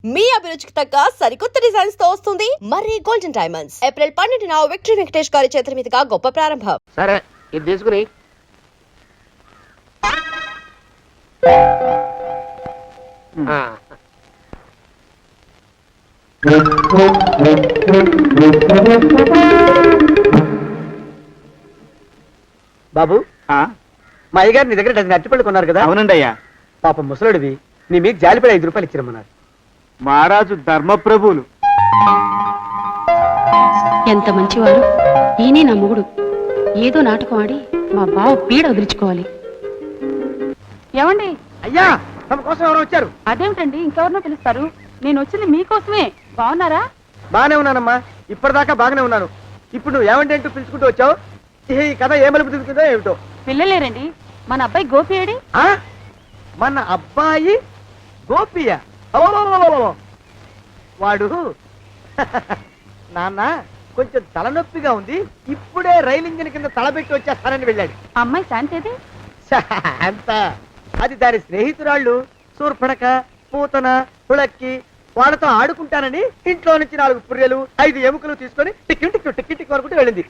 మీ అభిరుచికి తగ్గ సరికొత్త డిజైన్స్ తో వస్తుంది మర్రి గోల్డెన్ డైమండ్స్. ఏప్రిల్ 12న విక్టరీ వెంకటేష్ గారి చేతుల మీదుగా గొప్ప ప్రారంభం. సరే ఇది తీసుకుని బాబు మా అయ్యగారు నీ దగ్గర డజన్ అరటిపళ్ళు కొన్నారు కదా? అవునండి అయ్యా. పాపం ముసలుడివి, నీ మీకు జాలిపడి 5 రూపాయలు ఇచ్చిరమ్మన్నారు. మహారాజు ధర్మప్రభువులు. ఎంత మంచివారు. ఈయనే నా మొగుడు. ఏదో నాటకం ఆడి మా బావ పీడ వదిలించుకోవాలి. ఏమండి? అయ్యా, తమ కోసం ఎవరో వచ్చారు. అదేమిటండి, ఇంకెవరినో పిలుస్తారు? నేను వచ్చింది మీకోసమే. బాగున్నారా? బాగానే ఉన్నానమ్మా, ఇప్పటిదాకా బాగానే ఉన్నాను. ఇప్పుడు నువ్వు ఏమంటే అంటూ పిలుచుకుంటూ వచ్చావు. ఈ కథ ఏ మలుపు తిరుగుతుందో ఏమిటో. పిల్లలేరండి. మన అబ్బాయి గోపి ఏడి? మన అబ్బాయి గోపియ? వాడు నాన్న కొంచెం తలనొప్పిగా ఉంది, ఇప్పుడే రైలు ఇంజిన్ కింద తలబెట్టి వచ్చేస్తానని వెళ్ళాడు. అమ్మాయి శాంతేది? అంత అది దాని స్నేహితురాళ్ళు సూర్పణక, పూతన, పుళక్కి. వాళ్ళతో ఆడుకుంటానని ఇంట్లో నుంచి 4 పుర్రెలు 5 ఎముకలు తీసుకొని టిక్కి టిక్కి టిక్కి టిక్కి వరకు వెళ్ళింది.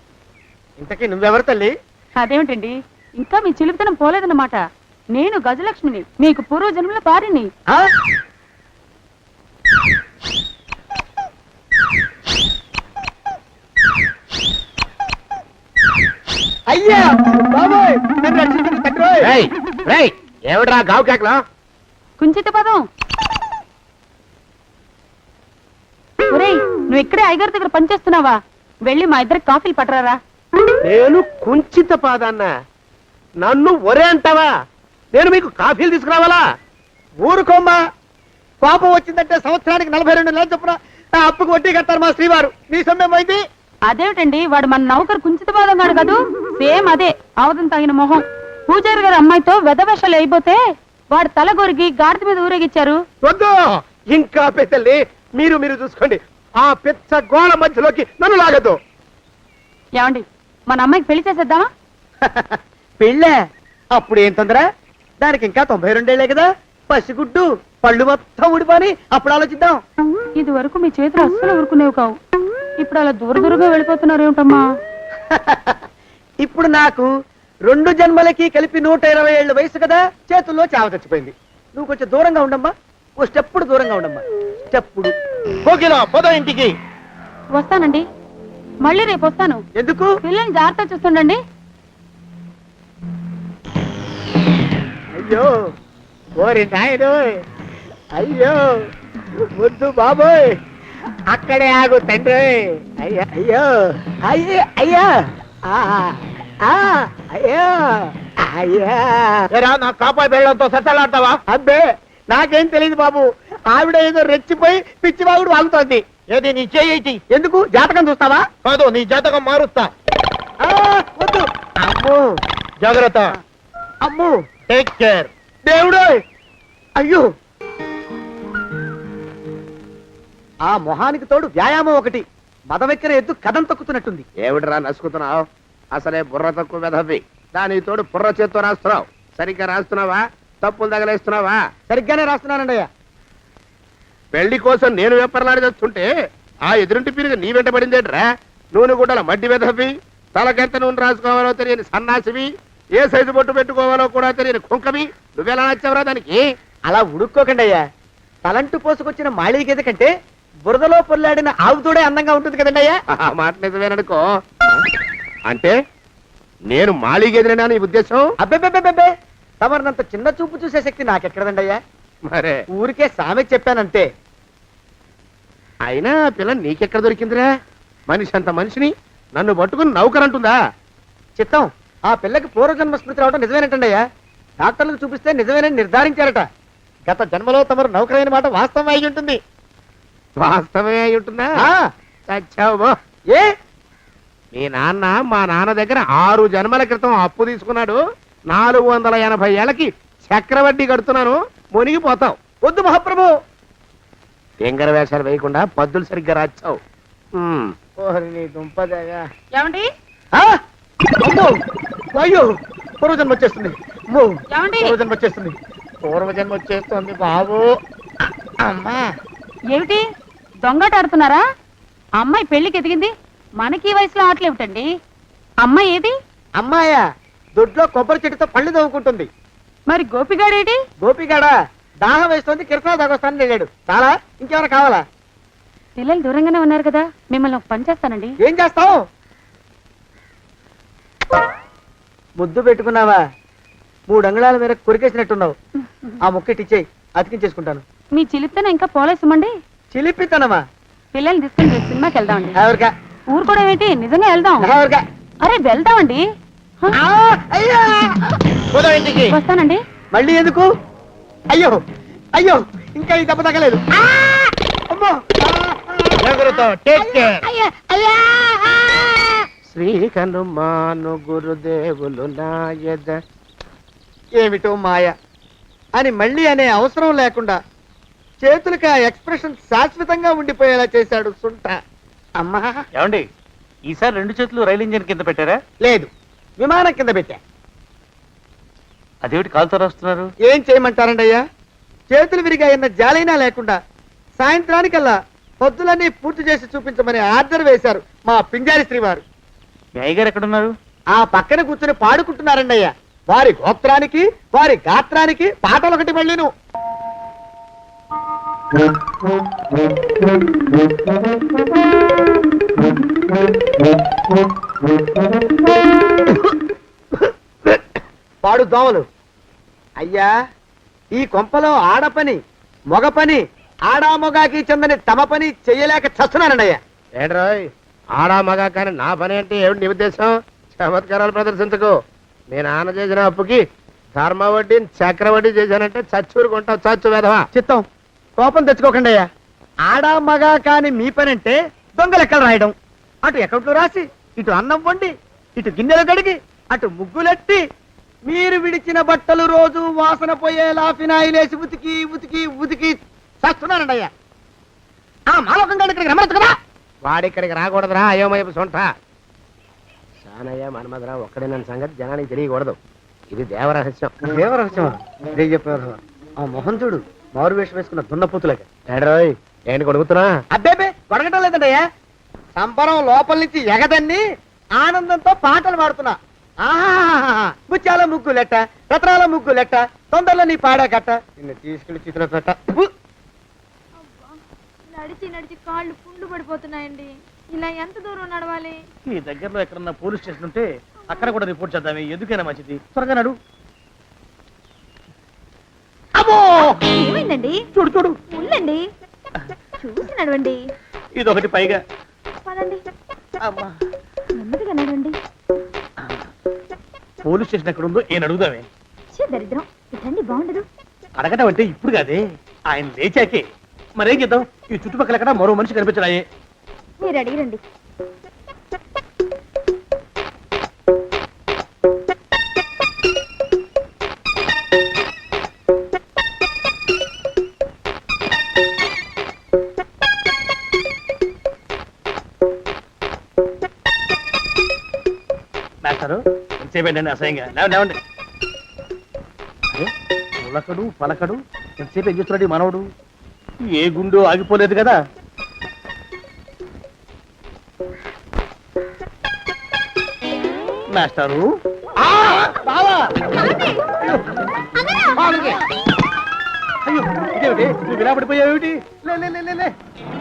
ఇంతకీ నువ్వెవరు తల్లి? అదేమిటండి, ఇంకా మీ చిలుపుతనం పోలేదన్నమాట. నేను గజలక్ష్మిని, మీకు పూర్వజన్మల పారిని. అయ్యా బాబోయ్, నన్ను రక్షించండి తండ్రోయ్. ఏమిట్రా గావు కేకలా? కుంచిత పదం. ఒరేయ్, నువ్వు ఇక్కడే అయ్యగారి దగ్గర పనిచేస్తున్నావా? వెళ్ళి మా ఇద్దరికి కాఫీలు పట్టరారా. నేను కుంచిత పాదాన్న, నన్ను ఒరే అంటావా? నేను మీకు కాఫీలు తీసుకురావాలా? ఊరుకోమ్మా, కోపం వచ్చిందంటే సంవత్సరానికి 42 నెలలు చొప్పున నా అప్పుకు వడ్డీ కట్టారు మా శ్రీవారు. నీ సొమ్మేం పోయింది? అదేమిటండి, వాడు మన నౌకరు కుంచిత పాదం గాడు కదూ. సేమ్ అదే, అవతం తగిన మొహం. పూజారి గారి అమ్మాయితో వెధవేషాలు అయిపోతే వాడు తల గొరిగి గాడిద మీద ఊరేగిచ్చారు. వద్దు, ఇంకా పెద్దల్ని మీరు చూసుకోండి. ఆ పెద్ద గోళ మధ్యలోకి నన్ను లాగద్దు. ఏమండి, మన అమ్మాయికి పెళ్లి చేసేద్దామా? పెళ్ళే? అప్పుడు ఏం తొందర? దానికి ఇంకా 92 ఏళ్లే కదా. పసిగుడ్డు పళ్ళు మొత్తం ఊడిపోని అప్పుడు ఆలోచిద్దాం. ఇది వరకు మీ చేతులు అస్సలు ఊరుకునేవి కావు. ఇప్పుడు అలా దూరంగా వెళ్ళిపోతున్నారు ఏమిటమ్మా? ఇప్పుడు నాకు 2 జన్మలకి కలిపి 120 ఏళ్ళ వయసు కదా, చేతుల్లో చావ చచ్చిపోయింది. నువ్వు కొంచెం దూరంగా ఉండమ్మా, ఓ స్టెప్పుడు దూరంగా ఉండమ్మా. స్టెప్పుడు పోదా ఇంటికి. వస్తానండి, మళ్ళీ రేపు వస్తాను. ఎందుకు? పిల్లల్ని జాగ్రత్త చూస్తుండండి. అయ్యో ఓరి నాయను, అయ్యో వద్దు బాబోయ్, అక్కడే ఆగు తండ్రి. అయ్యా అయ్యో అయ్యో అయ్యా అయ్యో అయ్యా. నా కాపాయి బెళ్ళంతో సత్తలాడతావా? అబ్బే, నాకేం తెలియదు బాబు. ఆవిడ ఏదో రెచ్చిపోయి పిచ్చివాగుడు వాగుతోంది. ఏది నీ చేయి? ఎందుకు? జాతకం చూస్తావా? కాదు, నీ జాతకం మారుస్తా. వద్దు. అమ్మో, జాగ్రత్త. అమ్మో, టేక్ కేర్. దేవుడు. అయ్యో, ఆ మొహానికి తోడు వ్యాయామం ఒకటి. మదవెక్కిన ఎద్దు కథం తొక్కుతున్నట్టుంది. ఏమిటిరా నసుకుతున్నావు? అసలే బుర్ర తక్కువ వెధవి. దాని తోడు బుర్ర చేత్తో రాస్తున్నావు. సరిగ్గా రాస్తున్నావా? తప్పులు తగలేస్తున్నావా? సరిగ్గానే రాస్తున్నానండి అయ్యా. పెళ్లి కోసం నేను వెప్పర్లాడి చేస్తుంటే ఆ ఎదురింటి పిరుగు నీ వెంట పడిందేట్రా? నూనె గుడ్డల మడ్డి వెధవి, తలకెంత నూనె రాసుకోవాలో తెలియని సన్నాసివి, ఏ సైజు బొట్టు పెట్టుకోవాలో కూడా తెలియని కుంకవి. నువ్వెలా నచ్చావురా దానికి? అలా ఉడుక్కోకండి అయ్యా. తలంటు పోసుకొచ్చిన మాళీ గేదె కంటే బురదలో పొల్లాడిన ఆవు తోడే అందంగా ఉంటుంది కదండి అయ్యా. మాట నిజమేననుకో. అంటే నేను మాళీగెదిరినా నీ ఉద్దేశం? అబ్బెబ్బెబ్బెబ్బే, తమరినంత చిన్న చూపు చూసే శక్తి నాకెక్కడదండి అయ్యా. మరే ఊరికే సామె చెప్పానంతే. అయినా పిల్ల నీకెక్కడ దొరికిందిరా? మనిషి అంత మనిషిని నన్ను పట్టుకుని నౌకరంటుందా? చిత్తం, ఆ పిల్లకి పూర్వజన్మ స్మృతి రావడం నిజమేనటండి అయ్యా. డాక్టర్లకు చూపిస్తే నిజమేనని నిర్ధారించారట. గత జన్మలో తమరు నౌకరైన మాట వాస్తవం అయి ఉంటుంది. వాస్తవమే అయి ఉంటుందా? చచ్చావు. ఏ? మీ నాన్న మా నాన్న దగ్గర 6 జన్మల క్రితం అప్పు తీసుకున్నాడు. 480 ఏళ్ళకి చక్రవడ్డీ కడుతున్నాను. మునిగిపోతావు. వద్దు మహాప్రభు. ఎంగర వేషాలు వేయకుండా పద్దులు సరిగ్గా రాచావు. ఏమండి? అయ్యో, పూర్వజన్మ వచ్చేస్తుంది. ఏమండి? పూర్వజన్మ వచ్చేస్తుంది. పూర్వజన్మ వచ్చేస్తుంది బాబు. అమ్మా, ఏమిటి దొంగట ఆడుతున్నారా? అమ్మాయి పెళ్లికి ఎదిగింది, మనకి ఈ వయసులో ఆటలేమిటండి? అమ్మాయి ఏది? అమ్మాయా దొడ్లో కొబ్బరి చెట్టుతో పళ్ళు తవ్వుకుంటుంది. మరి గోపిగాడేటి? గోపిగాడ దాహం వేస్తుంది, కిరసా దాగొస్తానని వెళ్ళాడు. చాలా ఇంకేమైనా కావాలా? పిల్లలు దూరంగానే ఉన్నారు కదా, మిమ్మల్ని ఒక పని చేస్తానండి. ఏం చేస్తావు? ముద్దు పెట్టుకున్నావా? 3 అంగుళాల మేర కొరికేసినట్టున్నావు. ఆ ముక్కటిచ్చేయి, అతికించేసుకుంటాను. మీ చిలిపితనం ఇంకా పోలేసమండి. చిలిపితనమా? పిల్లల్ని తీసుకుని రేపు సినిమాకి వెళ్దామండి. ఎవరికా? ఊరు కూడా ఏంటి, నిజంగా వెళ్దాం. ఎవరికా? అరే వెళ్దామండి. హ, అయ్యా పోదాం ఇంటికి. వస్తానండి. మళ్ళీ ఎందుకు? అయ్యో అయ్యో ఇంకా ఈ దెబ్బ తగ్గలేదు. అమ్మో! శ్రీ హనుమాను గురుదేవులు నాయద. ఏమిటో మాయ అని మళ్ళీ అనే అవసరం లేకుండా చేతులకి ఆ ఎక్స్ప్రెషన్ శాశ్వతంగా ఉండిపోయేలా చేశాడు సుంట. అమ్మా ఏమండి, ఈసారి 2 చేతులు రైలు ఇంజిన్ కింద పెట్టారా? లేదు, విమానం కింద పెట్టా. అదేమిటి కాలుతో రాస్తున్నారు? ఏం చేయమంటారండి అయ్యా? చేతులు విరిగాయన్న జాలైనా లేకుండా సాయంత్రానికల్లా పొద్దులన్నీ పూర్తి చేసి చూపించమని ఆర్డర్ వేశారు మా పింజారి శ్రీ వారు. మీ అయ్యగారు ఎక్కడున్నారు? ఆ పక్కన కూర్చొని పాడుకుంటున్నారండి అయ్యా. వారి గోత్రానికి వారి గాత్రానికి పాటలు ఒకటి మళ్ళీను. పాడు దోమలు. అయ్యా ఈ కొంపలో ఆడపని మొగ పని ఆడా మొగాకి చెందని తమ పని చెయ్యలేక చస్తున్నానండి అయ్యా. ఏంట్రాయ్ ఆడా మగా కానీ నా పని అంటే ఏమిటి నీ ఉద్దేశం? చమత్కారాలు ప్రదర్శించకు. మీ నాన్న చేసిన అప్పుకి ధర్మ వడ్డీ చక్రవడ్డీ చేశానంటే చచ్చూరు కొంటావు, చచ్చు వెధవా. చిత్తం కోపం తెచ్చుకోకండి అయ్యా. ఆడా మగా కాని మీ పని అంటే దొంగ లెక్కలు రాయడం, అటు అకౌంట్లో రాసి ఇటు అన్నం వండి ఇటు గిన్నెలు కడిగి అటు ముగ్గులెట్టి మీరు విడిచిన బట్టలు రోజు వాసన పోయేలా ఫినాయిలేసి ఉతికి ఉతికి ఉతికి చస్తున్నానండి అయ్యా. ఆ మాలోకం గడి ఇక్కడికి రమ్మనొచ్చు కదా. వాడిక్కడికి రాకూడదురా అయోమయపు సొంట. సానయ్య మన్మధరావు ఒక్కడే నన్ను సంగతి జనానికి తెలియకూడదు. ఇది దేవరహస్యం. దేవరహస్యమా? చెప్పారు. ఆ మొహం చూడు, మారు వేషం వేసుకున్న దున్నపోతులకి. ఏడ్రోయ్ ఏంటి కొడుకుతున్నా? అబ్బేబే గొడగటం లేదండయ్యా. సంబరం లోపల నుంచి ఎగదన్ని ఆనందంతో పాటలు పాడుతున్నా. ఆహా ముత్యాల ముగ్గు లెట్ట, రత్నాల ముగ్గు లెట్ట, తొందరలో నీ పాడా కట్ట, నిన్ను తీసుకెళ్లి చిత్ర పెట్ట. నడిచి నడిచి కాళ్ళు పుండ్లు పడిపోతున్నాయండి. ఇలా ఎంత దూరం నడవాలి? ఈ దగ్గరలో ఎక్కడన్నా పోలీస్ స్టేషన్ ఉంటే అక్కడ కూడా రిపోర్ట్ చేద్దామే, ఎందుకైనా మంచిది. త్వరగా నడు. ఏమైందండి? చూడు చూడు ఉండండి, చూసి నడవండి. ఇదొకటి పైగా. పదండి, నెమ్మదిగా నడవండి. పోలీస్ స్టేషన్ ఎక్కడ ఉందో ఏం అడుగుదామే. దరిద్రం, ఇటండి బాగుండదు. అడగటం అంటే ఇప్పుడు కాదే, ఆయన లేచాకే. మరేం చేద్దాం, ఈ చుట్టుపక్కల ఎక్కడ మరో మనిషి కనిపించడాయే. మీరు అడిగిరండి. మాస్టారు ఎంతసేపేంటండి అసహ్యంగా? లేవండి లేవండి. అరే ఉలకడు పలకడు, ఎంతసేపు ఏం చేస్తున్నాడు ఈ మనవడు? ఏ గుండు ఆగిపోలేదు కదా. మాస్టారు అయ్యో ఇదేమిటి, నువ్వు ఇలా పడిపోయావేమిటి? లే లే లే, లే లే.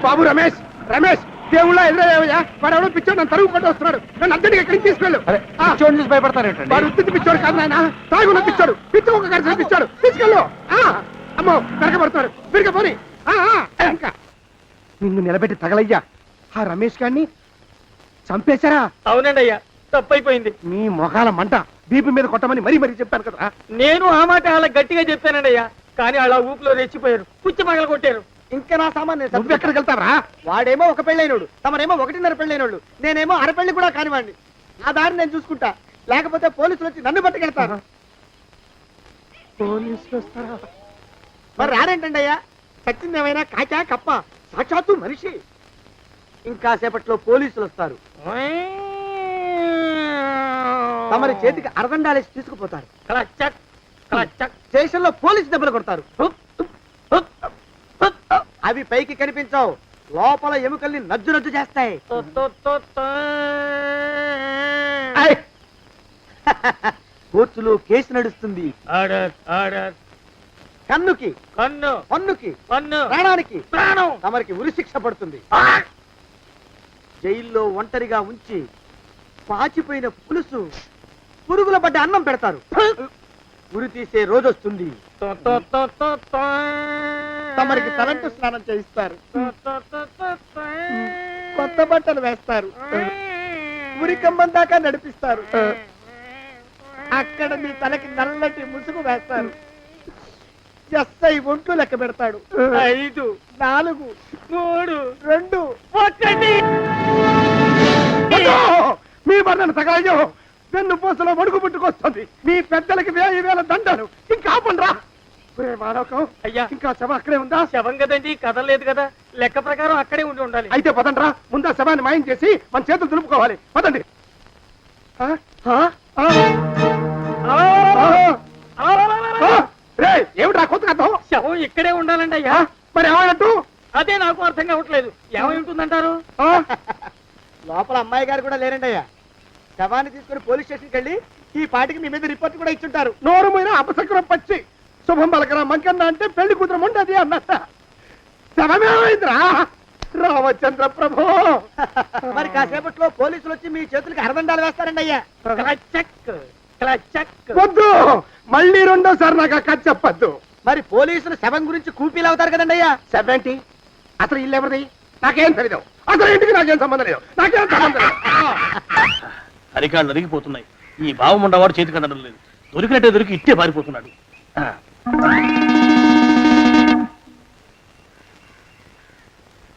బాబు రమేష్, రమేష్ దేవుళ్ళ ఎదురయ్యా. వాడు ఎవడో పిచ్చోడు నన్ను తరుగు కొట్టి వస్తున్నాడు. నన్ను అద్దెకి ఎక్కడికి తీసుకెళ్ళు. అరే పిచ్చోడిని చూసి భయపడతారేంటండి? వాడు ఉత్తి పిచ్చోడు కాదు నాయన, తాగున్న పిచ్చోడు, పిచ్చి ఒక కలిసి పిచ్చోడు. తీసుకెళ్ళు. అమ్మో వెనకబడుతున్నాడు, విరిగ పోని. ఇంకా నిన్ను నిలబెట్టి తగలయ్యా. ఆ రమేష్ గారిని చంపేశారా? అవునండి అయ్యా, తప్పైపోయింది. మీ మొఖాల మంట, బీపీ మీద కొట్టమని మరీ మరీ చెప్పాను కదా. నేను ఆ మాట అలా గట్టిగా చెప్పానండి అయ్యా, కానీ అలా ఊపిలో రెచ్చిపోయారు, పుచ్చి పగల కొట్టారు. ఇంకా నా సామాన్ నువ్వు ఎక్కడికి వెళ్తావరా? వాడేమో ఒక పెళ్ళైనోడు, తమరేమో 1.5 పెళ్ళైనోళ్ళు, నేనేమో అరపెళ్ళి కూడా కానివ్వండి. నా దారి నేను చూసుకుంటా, లేకపోతే పోలీసులు వచ్చి నన్ను పట్టుకెళ్తారు. పోలీసులు వస్తారా? మరి రారేంటండి అయ్యా, సచ్చింది ఏమైనా కాచా కప్ప, సాక్షాత్తు మనిషి. ఇంకా సేపట్లో పోలీసులు వస్తారు, తమరి చేతికి అరదండాలేసి తీసుకుపోతారు. స్టేషన్ లో పోలీసు దెబ్బలు కొడతారు. అవి పైకి కనిపించవు, లోపల ఎముకల్ని నజ్జు నజ్జు చేస్తాయి. కోర్టులో కేసు నడుస్తుంది. Order order. కన్నుకి కన్ను పన్నుకి పన్ను ప్రాణానికి ప్రాణం. తమరికి ఉరిశిక్ష పడుతుంది. జైల్లో ఒంటరిగా ఉంచి పాచిపోయిన పులుసు, పురుగుల పడ్డ అన్నం పెడతారు. ఉరి తీసే రోజు వస్తుంది. తమరికి తలంటు స్నానం చేయిస్తారు. కొత్త బట్టలు వేస్తారు. ఉరి కంబం దాకా నడిపిస్తారు. అక్కడ మీ తలకి నల్లటి ముసుగు వేస్తారు. ఎస్ఐ ఒంట్లు లెక్క పెడతాడు. 5 4 3 2 1. మీ వర్ణన సగాయో వెన్ను పూసలో వణుకు పుట్టుకొస్తుంది. మీ పెద్దలకి 1000 దండాలు. ఇంకా ఆపండ్రా. అయ్యా, ఇంకా శవం అక్కడే ఉందా? శవం కదండి, కదలలేదు కదా, లెక్క ప్రకారం అక్కడే ఉండి ఉండాలి. అయితే పదండ్రా, ముందా శవాన్ని మాయం చేసి మన చేతులు దులుపుకోవాలి. పదండి. ఏమిట్రా కొత్త కథ? శవం ఇక్కడే ఉండాలండి అయ్యా. మరి ఏమైనట్టు? అదే నాకు అర్థం కావట్లేదు. ఏమై ఉంటుందంటారు? లోపల అమ్మాయి గారు కూడా లేరండి అయ్యా. శవాన్ని తీసుకుని పోలీస్ స్టేషన్కి వెళ్ళి ఈ పాటికి మీ మీద రిపోర్ట్ కూడా ఇచ్చుంటారు. నోరు మీద అపశకునం పచ్చి శుభం పలకరా మంకన్న అంటే పెళ్లి కూతురు ఉండదు అన్నట్ట. శవమేమైందిరా రామచంద్ర ప్రభు? మరి కాసేపట్లో పోలీసులు వచ్చి మీ చేతులకి అరదండాలు వేస్తారండి అయ్యా. క్లచక్ క్లచక్. వద్దు, మళ్ళీ రెండోసారి నాకు అక్క చెప్పద్దు. మరి పోలీసులు శవం గురించి కూపీలు అవుతారు కదండి అయ్యా. సెవెంటీ అసలు ఇల్లు ఎవరిది? నాకేం తెలియదు. అసలు ఇంటికి నాకేం సంబంధం లేదు. నాకేం సంబంధం లేదు. అరికాళ్ళు అరిగిపోతున్నాయి. ఈ భావం ఉండవాడు చేతికి అందడం లేదు. దొరికినట్టే దొరికి ఇట్టే పారిపోతున్నాడు.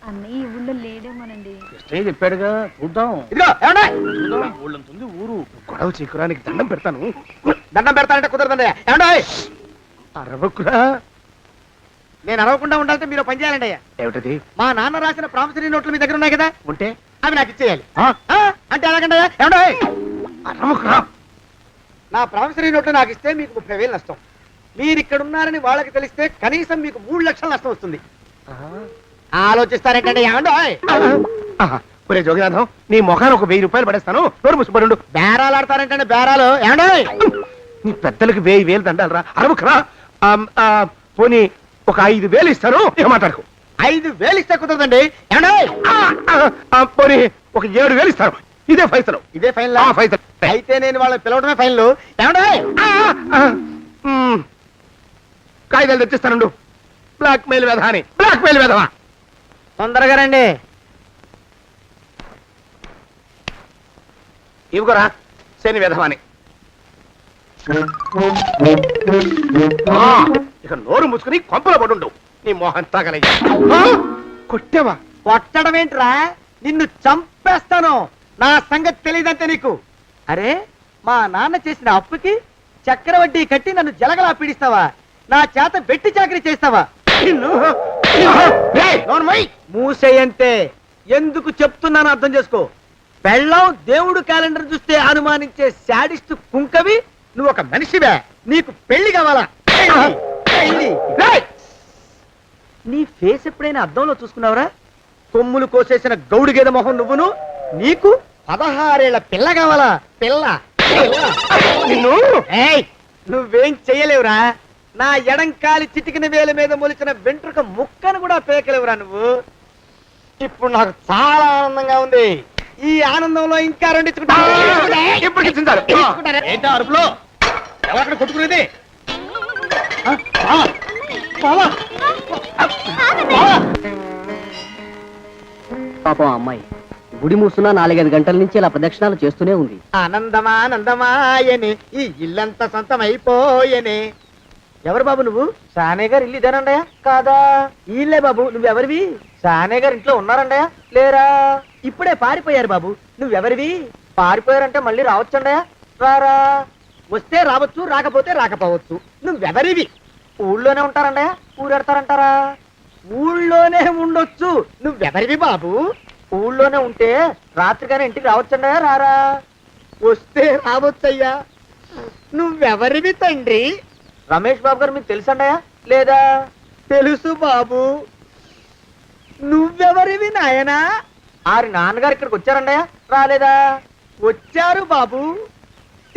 అన్నయ్య ఈ ఊళ్ళో లేడేమోనండి. స్టేజ్ చెప్పాడుగా, చూద్దాం. ఇదిగో ఏమండి? చూద్దాం, ఊళ్ళంతుంది ఊరు. గొడవ చీకురానికి దండం పెడతాను. దండం పెడతానంటే కుదరదండి అయ్యా. ఏమండి? అరవకురా. నేను అరవకుండా ఉండాలంటే మీరు పని చేయాలండి అయ్యా. ఏమిటది? మా నాన్న రాసిన ప్రామిసరీ నోట్లు మీ దగ్గర ఉన్నాయి కదా, ఉంటే అవి నాకు ఇచ్చేయాలి. అంటే ఎలాగండి అయ్యా? ఏమండి? అరవకురా. నా ప్రామిసరీ నోట్లు నాకు ఇస్తే మీకు 30,000 నష్టం. మీరు ఇక్కడ ఉన్నారని వాళ్ళకి తెలిస్తే కనీసం మీకు 3 లక్షల నష్టం వస్తుంది. ఆలోచిస్తారేంటండి? ఏమండి? ఒరే జోగినాథం, నీ మొఖాన్ని ఒక 1000 రూపాయలు పడేస్తాను. నోరు ముసుపడు. బేరాలు ఆడతారేంటండి? బేరాలు ఏమండి? నీ పెద్దలకి 1000 దండాలరా. అరవకురా. పోనీ ఒక 5,000 ఇస్తాను. ఏమాటాడుకో. 5,000 ఇస్తే కుదరదండి. ఏమండి? పోనీ ఒక 7,000 ఇస్తాను. ఇదే ఫైసలు. ఇదే ఫైన్ ఫైసలు. అయితే నేను వాళ్ళని పిలవడమే ఫైన్లు. ఏమండి? కాగితాలు తెచ్చిస్తానుండు. బ్లాక్ మెయిల్ వెధ అని. బ్లాక్ మెయిల్ వెధవా. తొందరగా రండి. ఇవ్వరా శని వెధవాని. ఇక నోరు ముసుకుని కొంపలో పడుండు. నీ మోహన్ తాగలయ్యా. కొట్టావా? కొట్టడం ఏంట్రా? నిన్ను చంపేస్తాను. నా సంగతి తెలియదంటే నీకు. అరే, మా నాన్న చేసిన అప్పుకి చక్రవడ్డీ కట్టి నన్ను జలగలా పీడిస్తావా? నా చేత వెట్టి చాకరీ చేస్తావా? మూసేయంతే. ఎందుకు చెప్తున్నాను అర్థం చేసుకో. పెళ్ళం దేవుడు క్యాలెండర్ చూస్తే అనుమానించే శాడిస్ట్ కుంకవి నువ్వు ఒక మనిషివే. నీకు పెళ్లి కావాలా? పెళ్లి. నీ ఫేస్ ఎప్పుడైనా అద్దంలో చూసుకున్నావురా? కొమ్ములు కోసేసిన గౌడు గేదె మొహం నువ్వును. నీకు 16 ఏళ్ల పిల్ల కావాలా? పిల్ల. నిన్ను నువ్వేం చెయ్యలేవురా. నా ఎడంకాలి చిటికిన వేల మీద మొలిచిన వెంట్రుక ముక్కను కూడా పేకలేవురా నువ్వు. ఇప్పుడు నాకు చాలా ఆనందంగా ఉంది. ఈ ఆనందంలో ఇంకా రెండించుకుంటా. ఏంటో అరుపులో? ఎవరక్కడ కొట్టుకునేది? పాపం అమ్మాయి గుడి మూసున్న 4-5 గంటల నుంచి ఇలా ప్రదక్షిణాలు చేస్తూనే ఉంది. ఆనందమానందమాయని ఈ ఇల్లంతా సొంతం అయిపోయనే. ఎవరు బాబు నువ్వు? సానే గారు ఇల్లు ఇదేనండయా? కాదా? ఇల్లే బాబు. నువ్వెవరివి? సానే గారు ఇంట్లో ఉన్నారండయా? లేరా? ఇప్పుడే పారిపోయారు బాబు. నువ్వెవరివి? పారిపోయారంటే మళ్ళీ రావచ్చండయా? రారా. వస్తే రావచ్చు, రాకపోతే రాకపోవచ్చు. నువ్వెవరివి? ఊళ్ళోనే ఉంటారండయా? ఊరెడతారంటారా? ఊళ్ళోనే ఉండొచ్చు. నువ్వెవరివి బాబు? ఊళ్ళోనే ఉంటే రాత్రిగానే ఇంటికి రావచ్చండయా? రారా. వస్తే రావచ్చయ్యా. నువ్వెవరివి తండ్రి? రమేష్ బాబు గారు మీకు తెలుసండయా? లేదా? తెలుసు బాబు. నువ్వెవరివి నాయనా? ఆరి నాన్నగారు ఇక్కడికి వచ్చారండయ్యా? రాలేదా? వచ్చారు బాబు.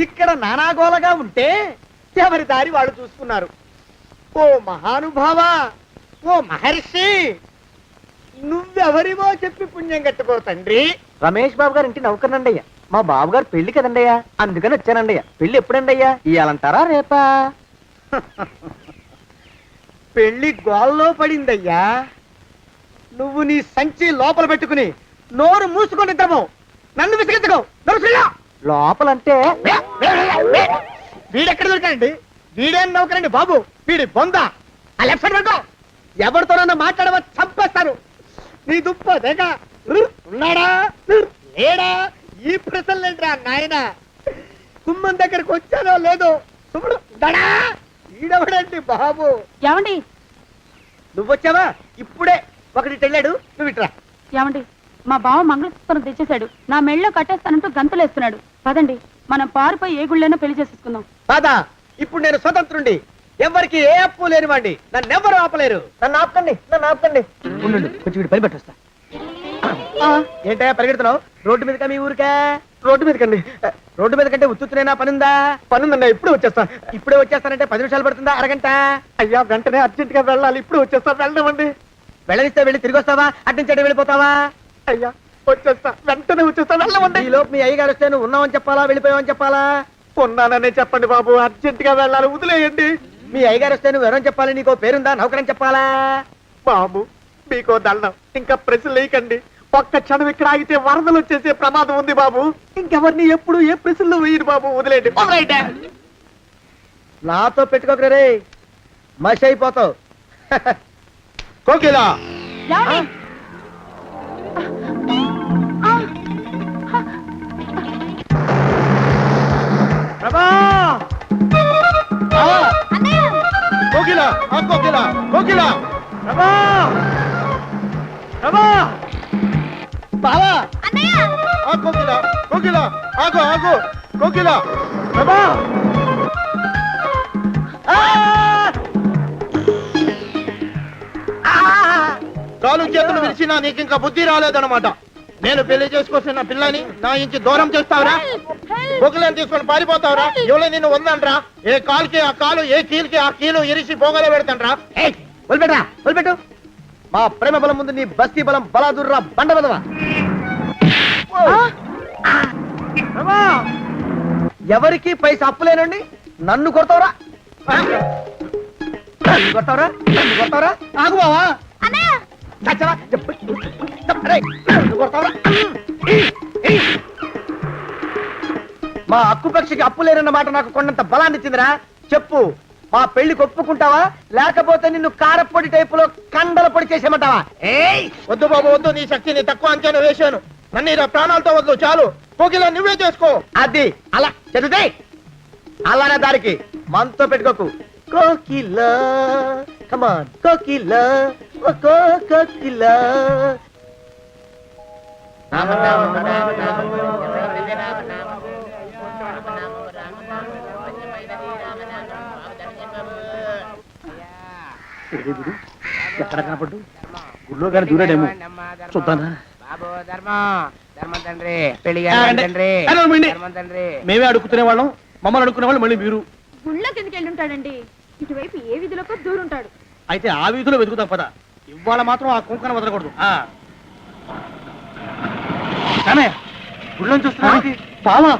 ఇక్కడ నానాగోలగా ఉంటే ఎవరి దారి వాళ్ళు చూసుకున్నారు. ఓ మహానుభావ, ఓ మహర్షి, నువ్వెవరివో చెప్పి పుణ్యం కట్టుకో తండ్రి. రమేష్ బాబు గారు ఇంటి నౌకర్నండయ్యా. మా బాబు గారు పెళ్లి కదండయ్యా, అందుకని వచ్చానండయ్యా. పెళ్లి ఎప్పుడండయ్యా? ఇయ్యాలంటారా రేపా? పెళ్లి గోల్లో పడిందయ్యా. నువ్వు నీ సంచి లోపల పెట్టుకుని నోరు మూసుకొని నిద్రపో. నన్ను విసిగించుకో. లోపలంటే వీడెక్కడ దొరికాడండి? వీడేం నౌకరండి బాబు, వీడి బొంద. ఆ లెఫ్ట్ సైడ్ పడుకో. ఎవరితోనన్నా మాట్లాడవా చంపేస్తాను. నీ దుప్ప దేగ ఉన్నాడా లేడా? ఈ ప్రశ్నలేంట్రా నాయన. కుమ్మం దగ్గరకు వచ్చానో లేదో సుమ్ముడు దడా. ఈడవడండి బాబు. ఏమండి నువ్వొచ్చావా? ఇప్పుడే ఒకటి వెళ్ళాడు, నువ్వు ఇట్రా. ఏమండి, మా బావ మంగళసూత్రం తెచ్చేశాడు. నా మెళ్ళో కట్టేస్తానంటూ గంతులేస్తున్నాడు. పదండి, మనం పారిపోయి ఏ గుళ్ళైనా పెళ్లి చేసేసుకుందాం. బాదా, ఇప్పుడు నేను స్వతంత్రుండి, ఎవరికి ఏ అప్పు లేనివాడి. నన్నెవ్వరు ఆపలేరు. నన్ను ఆపకండి, నన్ను ఆపకండి. ఉండు, కొంచెం వీడి పని పెట్టొస్తా. ఏంటయ్యా పరిగెడుతున్నావు? రోడ్డు మీదకా మీ ఊరికా? రోడ్డు మీదకండి. రోడ్డు మీద కంటే ఉత్తునేనా? పనుందా? పనుందండి, ఇప్పుడే వచ్చేస్తా. ఇప్పుడే వచ్చేస్తానంటే 10 నిమిషాలు పడుతుందా? అరగంట? అయ్యా వెంటనే అర్జెంట్ గా వెళ్ళాలి. ఇప్పుడు వచ్చేస్తా. వెళ్ళనివ్వండి. వెళ్ళనిస్తే వెళ్ళి తిరిగి వస్తావా? అట్నుంచి వెళ్ళిపోతావా? అయ్యా వచ్చేస్తా, వెంటనే వచ్చేస్తా. వెళ్ళమండి. ఈ లోపు మీ అయ్యగారు వస్తే నువ్వు ఉన్నావని చెప్పాలా, వెళ్ళిపోయావని చెప్పాలా? ఉన్నాననే చెప్పండి బాబు, అర్జెంట్ గా వెళ్ళాలి, వదిలేయండి. మీ అయ్యగారు వస్తే నువ్వు ఎవరని చెప్పాలి? నీకో పేరుందా? నౌకరని చెప్పాలా? బాబు మీకో దండం, ఇంకా ప్రశ్నలు వేయకండి. ఒక్క క్షణం ఇక్కడ ఆగితే వరదలు వచ్చేసే ప్రమాదం ఉంది బాబు. ఇంకెవరిని ఎప్పుడు ఏ ప్రశ్నలు వేయరు బాబు, వదిలేయండి. నాతో పెట్టుకోకరే రే, మషి అయిపోతావు. కోకిలా ఏమండి? ప్రభా! కోకిలా ఆ కోకిలా కోకిలా ప్రభా! ప్రభా! బావా! ఆ కోకిలా కోకిలా ఆగు ఆగు కోకిలా. ప్రభా! ఆ! కాలు చేతులు విరిచినా నీకు ఇంకా బుద్ధి రాలేదన్నమాట. నేను పెళ్లి చేసుకొస్తున్న పిల్లని నా ఇంటి దూరం చేస్తావురా? బొగ్గులను తీసుకొని పారిపోతావురా? ఎవరో నిన్ను ఉందంట్రా? ఏ కాలుకి ఆ కాలు, ఏ కీలుకి ఆ కీలు ఇరిచి బొగలో పెడతాంట్రా? వదిలిపెట్టరా, వదిలిపెట్టు. మా ప్రేమ బలం ముందు నీ బస్తీ బలం బలాదుర్రా బండ బదవా. ఎవరికి పైసా అప్పులేనండి నన్ను కొడతావురా? నన్ను కొడతావురా? నన్ను కొడతావురా? ఆగు బావా. చచ్చరా? రేయ్, నన్ను కొడతావురా? మా అక్కుపక్షికి అప్పు లేనన్న మాట నాకు కొండంత బలాన్ని ఇచ్చిందిరా. చెప్పు, మా పెళ్లికి ఒప్పుకుంటావా, లేకపోతే నిన్ను కారపొడి టైపులో కండల పొడి చేసేమంటావా? వద్దు బాబు వద్దు, నీ శక్తిని తక్కువ అంచనా వేశాను. నన్ను ఇలా ప్రాణాలతో వద్దు, చాలు. కోకిలా నువ్వే చేసుకో. అది అలా చదివితే అలానే దారికి మనతో పెట్టుకోకు. కోకిలా కమాన్ కోకిలా, ఓ కోకిలా. ఎక్కడ కనపడ్డు? గుళ్ళో కానీ దూరాడేమో, చూద్దానా? మేమే అడుగుతునే వాళ్ళం, మమ్మల్ని అడుక్కునే వాళ్ళు మళ్ళీ మీరు. గుళ్ళకి ఎందుకు వెళ్ళుంటాడండి? ఇటువైపు ఏ వీధిలోకి దూరుంటాడు. అయితే ఆ వీధిలో వెతుకుతాం పద. ఇవాళ మాత్రం ఆ కుంకన వదలకూడదు. గుళ్ళోంచి వస్తున్నా బావా.